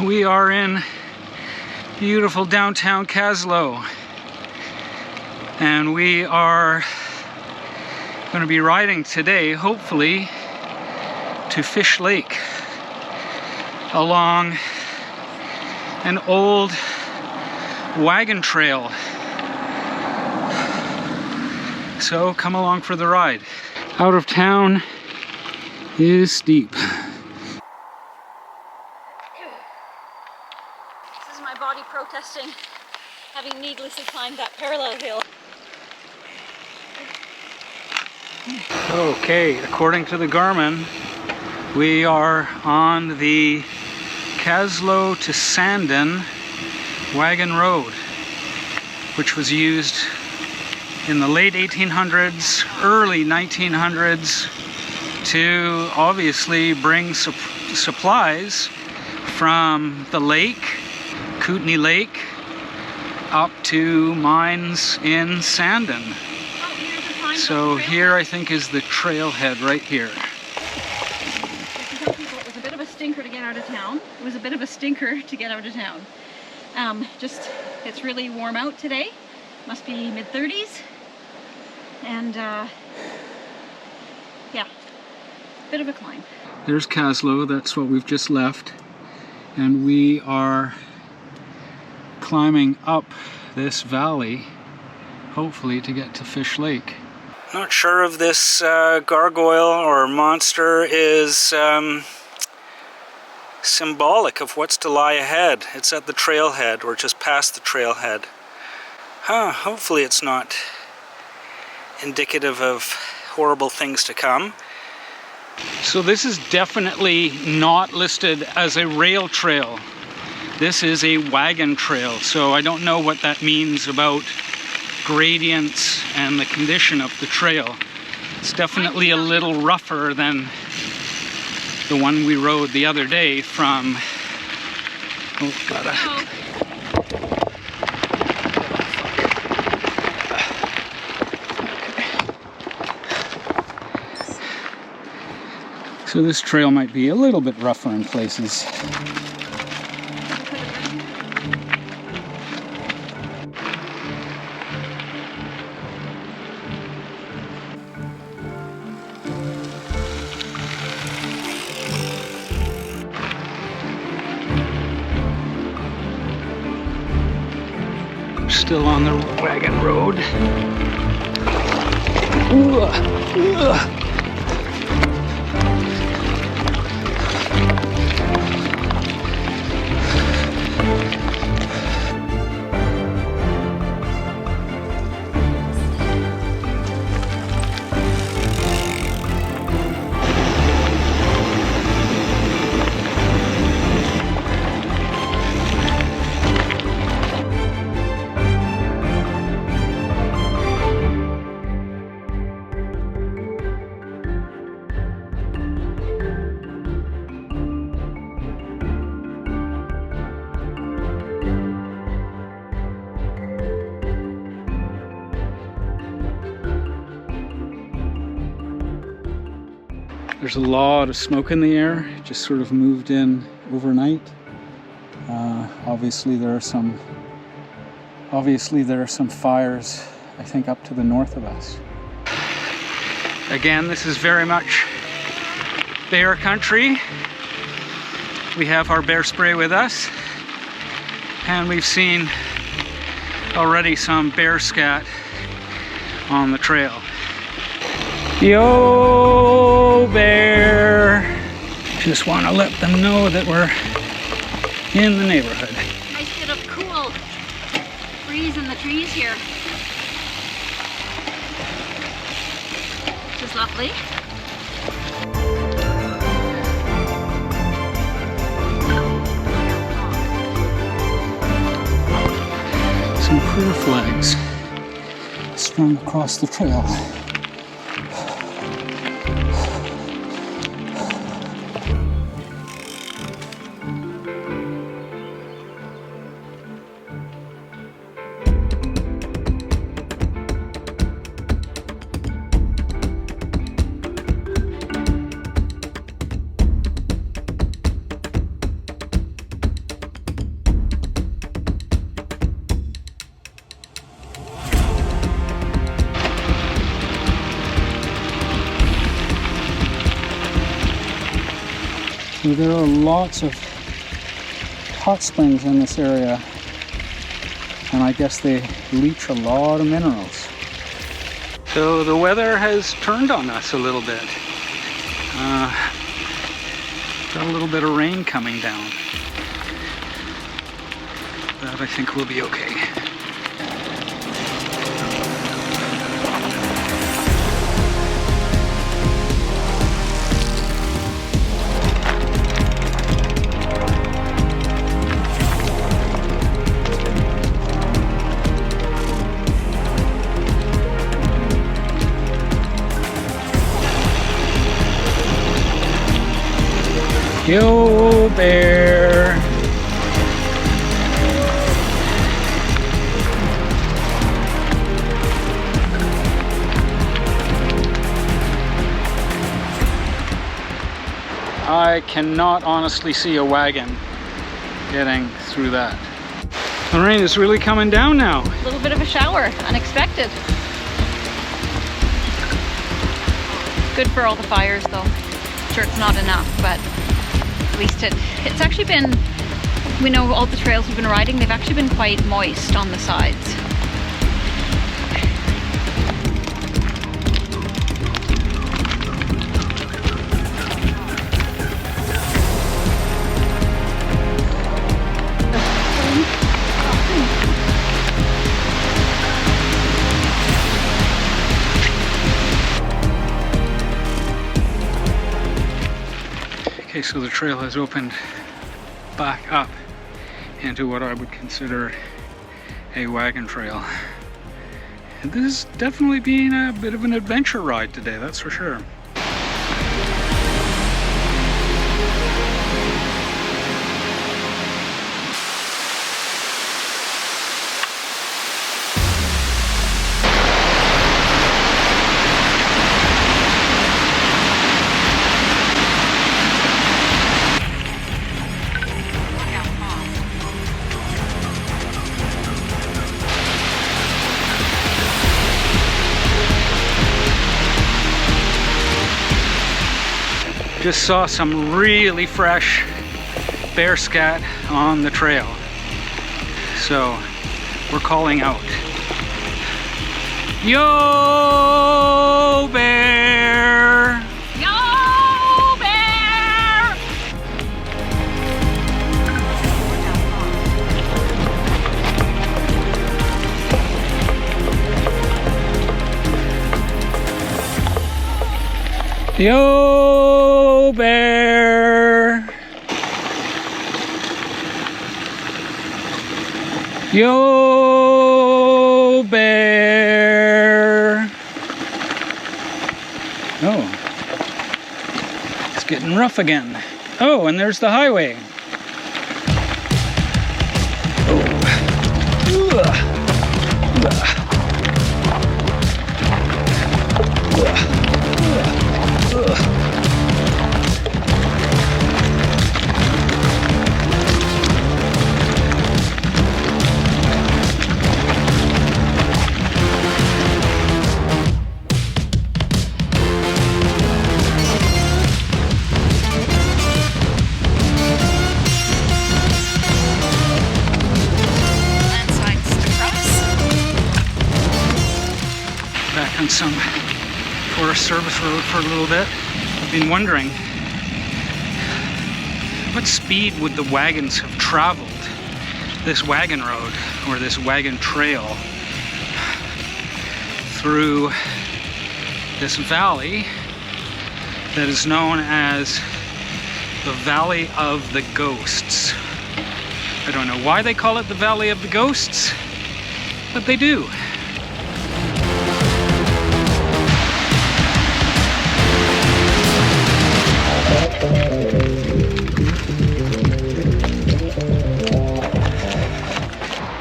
We are in beautiful downtown Kaslo, and we are going to be riding today, hopefully, to Fish Lake along an old wagon trail. So come along for the ride. Out of town is steep. This is my body protesting having needlessly climbed that parallel hill. Okay, according to the Garmin, we are on the Kaslo to Sandon wagon road, which was used in the late 1800s, early 1900s to obviously bring supplies from the lake, Kootenay Lake, up to mines in Sandon. So here I think is the trailhead right here. It was a bit of a stinker to get out of town. It was a bit of a stinker to get out of town. It's really warm out today. Must be mid-30s. And yeah, bit of a climb. There's Kaslo, that's what we've just left. And we are climbing up this valley, hopefully to get to Fish Lake. Not sure if this gargoyle or monster is symbolic of what's to lie ahead. It's at the trailhead, or just past the trailhead. Hopefully it's not indicative of horrible things to come. So this is definitely not listed as a rail trail. This is a wagon trail, so I don't know what that means about gradients and the condition of the trail. It's definitely a little rougher than the one we rode the other day from... So this trail might be a little bit rougher in places. Still on the wagon road. There's a lot of smoke in the air. It just sort of moved in overnight. Obviously there are some fires, I think, up to the north of us. Again, this is very much bear country. We have our bear spray with us, and we've seen already some bear scat on the trail. Yo, bear! Just want to let them know that we're in the neighborhood. Nice bit of cool breeze in the trees here, which is lovely. Some prayer flags strung across the trail. So there are lots of hot springs in this area, and I guess they leach a lot of minerals. So the weather has turned on us a little bit. Got a little bit of rain coming down. That I think will be okay. Yo, bear. I cannot honestly see a wagon getting through that. The rain is really coming down now. A little bit of a shower, unexpected. Good for all the fires though. Sure it's not enough, but at least it's actually been, we know all the trails we've been riding, they've actually been quite moist on the sides. Okay, so the trail has opened back up into what I would consider a wagon trail. And this has definitely been a bit of an adventure ride today, that's for sure. Just saw some really fresh bear scat on the trail. So we're calling out. Yo, bear! Yo, bear! Yo, bear! Yo, bear! Oh, it's getting rough again. Oh, and there's the highway. Back on some Forest Service road for a little bit. I've been wondering, what speed would the wagons have traveled this wagon road or this wagon trail through this valley that is known as the Valley of the Ghosts. I don't know why they call it the Valley of the Ghosts, but they do.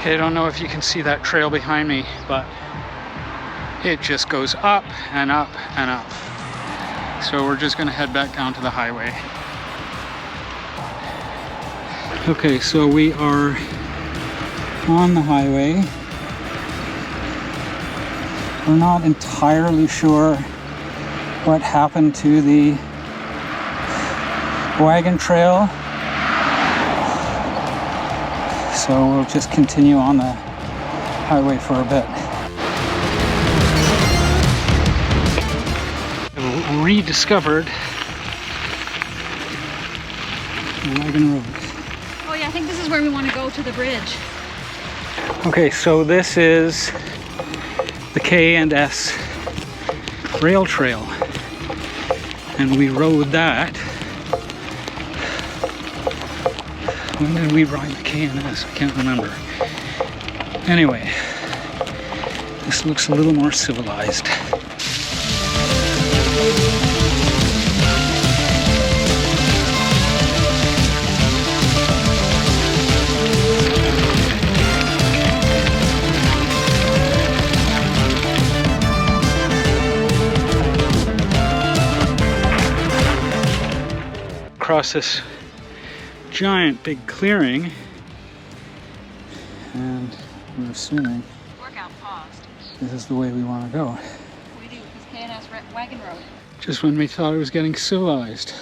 Okay, I don't know if you can see that trail behind me, but it just goes up and up and up. So we're just gonna head back down to the highway. Okay, so we are on the highway. We're not entirely sure what happened to the wagon trail. So we'll just continue on the highway for a bit. I've rediscovered the wagon road. Oh yeah, I think this is where we want to go to the bridge. Okay, so this is the K&S rail trail, and we rode that. When did we ride the K&S? I can't remember. Anyway, this looks a little more civilized. Across this giant big clearing, and we're assuming Workout paused. this is the way we want to go. We do, because K&S wagon road. Just when we thought it was getting civilized.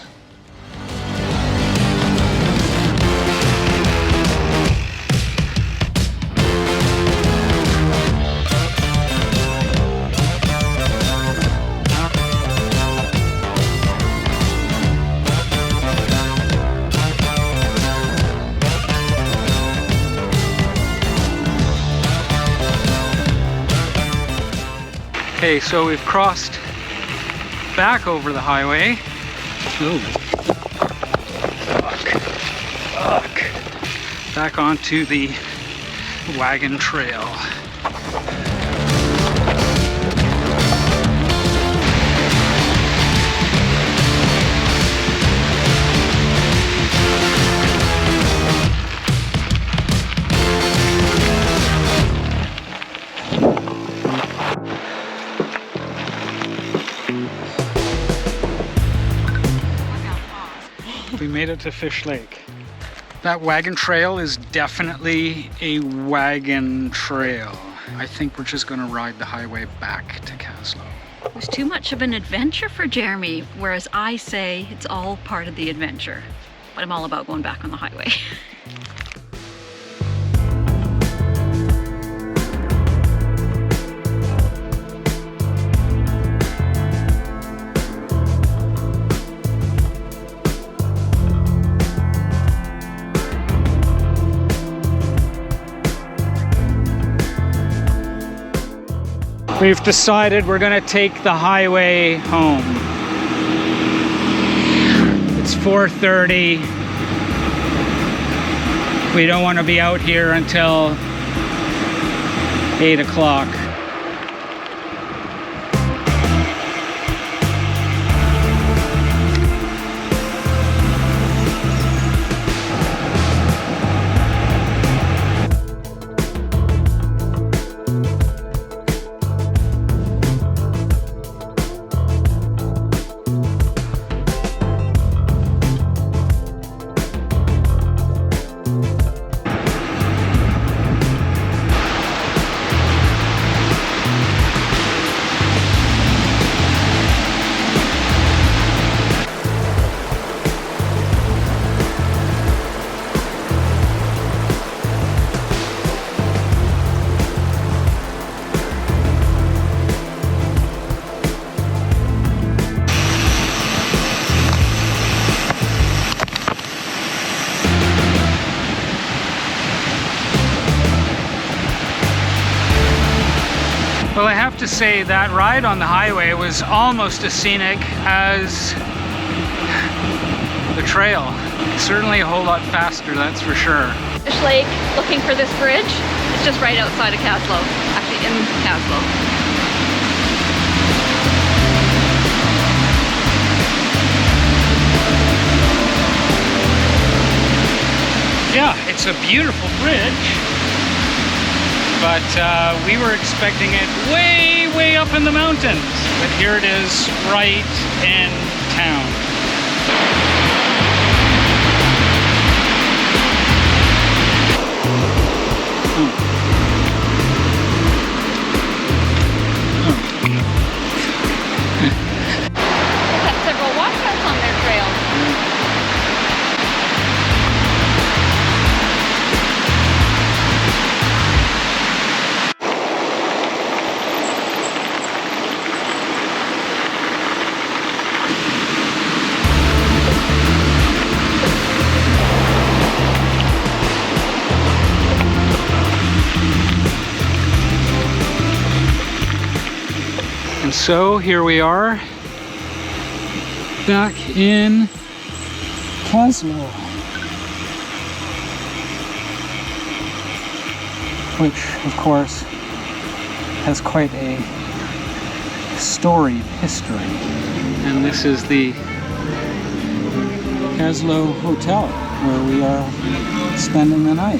Okay, so we've crossed back over the highway. Ooh. Fuck. Back onto the wagon trail. We made it to Fish Lake. That wagon trail is definitely a wagon trail. I think we're just gonna ride the highway back to Kaslo. It was too much of an adventure for Jeremy, whereas I say it's all part of the adventure. But I'm all about going back on the highway. We've decided we're gonna take the highway home. It's 4:30. We don't want to be out here until 8 o'clock. Well, I have to say that ride on the highway was almost as scenic as the trail. Certainly a whole lot faster, that's for sure. Fish Lake, looking for this bridge. It's just right outside of Kaslo, actually in Kaslo. Yeah, it's a beautiful bridge, but we were expecting it way up in the mountains. But here it is, right in town. They've had several washouts on their trail. And so here we are, back in Kaslo, which of course has quite a storied history. And this is the Kaslo Hotel where we are spending the night.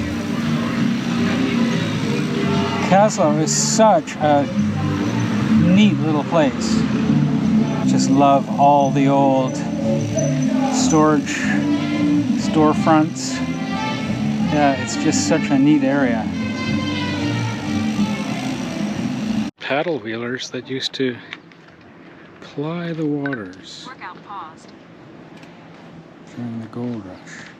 Kaslo is such a neat little place. Just love all the old storefronts. Yeah, it's just such a neat area. Paddle wheelers that used to ply the waters Workout paused. during the gold rush.